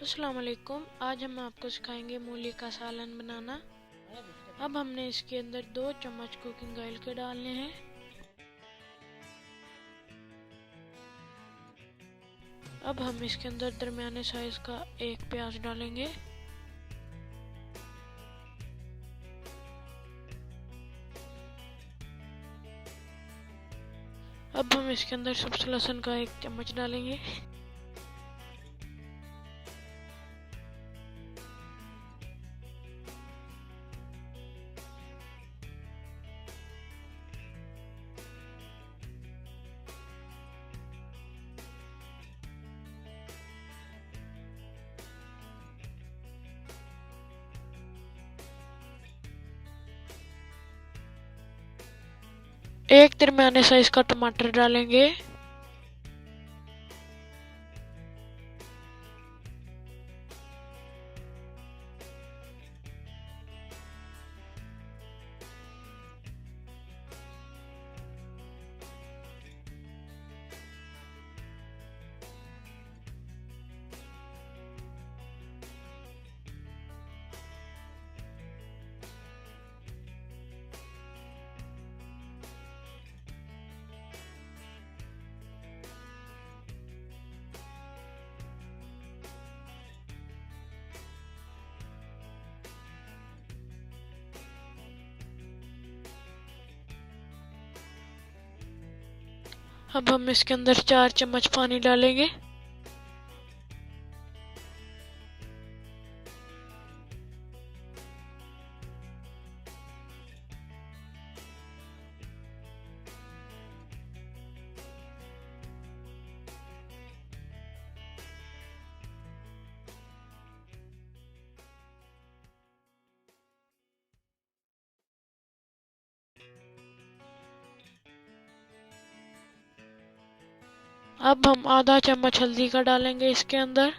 अस्सलाम वालेकुम। आज हम आपको सिखाएंगे मूली का सालन बनाना। अब हमने इसके अंदर 2 चम्मच कुकिंग ऑयल के डालने हैं। अब हम इसके अंदर दरमियाने साइज का एक प्याज डालेंगे। अब हम इसके अंदर सबसे लहसुन का 1 चम्मच डालेंगे। एक दरमियाने साइज का टमाटर डालेंगे। अब हम इसके अंदर 4 चम्मच पानी डालेंगे। अब हम आधा चम्मच हल्दी का डालेंगे इसके अंदर।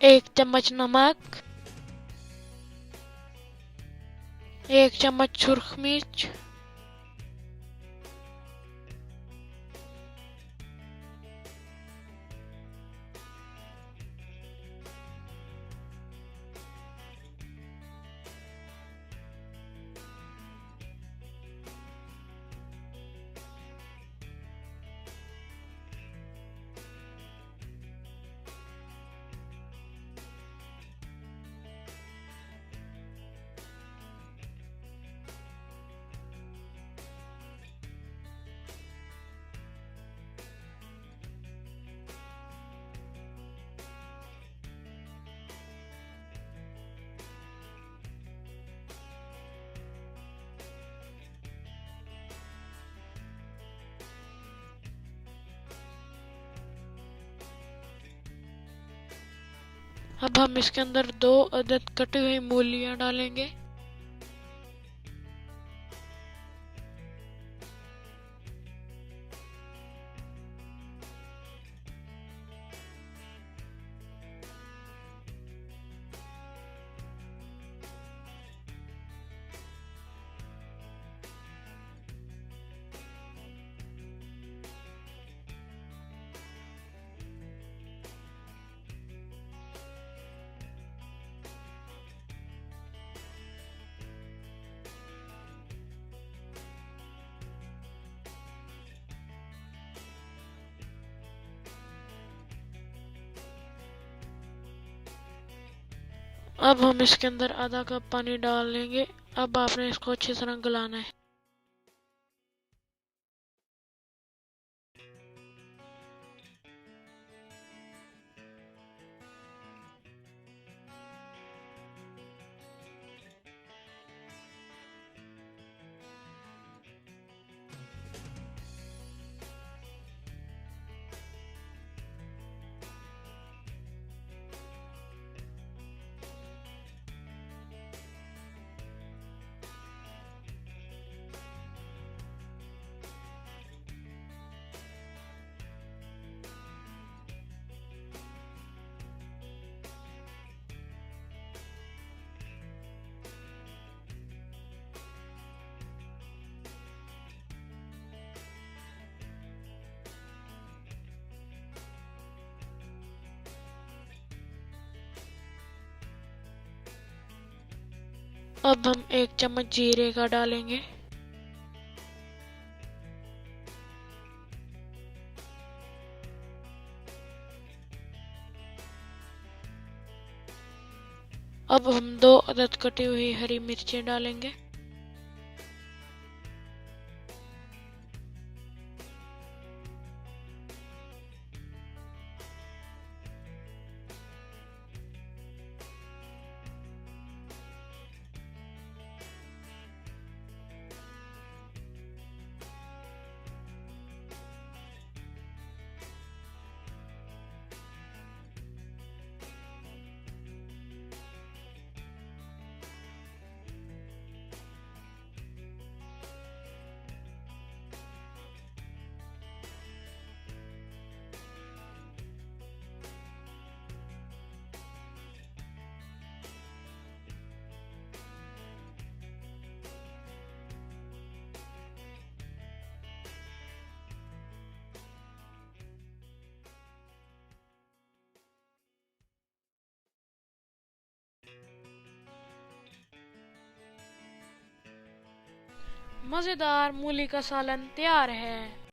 1 चम्मच नमक, 1 चम्मच सुर्ख मिर्च, अब हम इसके अंदर 2 अदद कटी हुई मूलियां डालेंगे। अब हम इसके अंदर आधा कप पानी डाल लेंगे। अब आपने इसको अच्छी तरह गलाना है। अब हम 1 चम्मच जीरे का डालेंगे। अब हम 2 अदद कटी हुई हरी मिर्चें डालेंगे। मज़ेदार मूली का सालन तैयार है।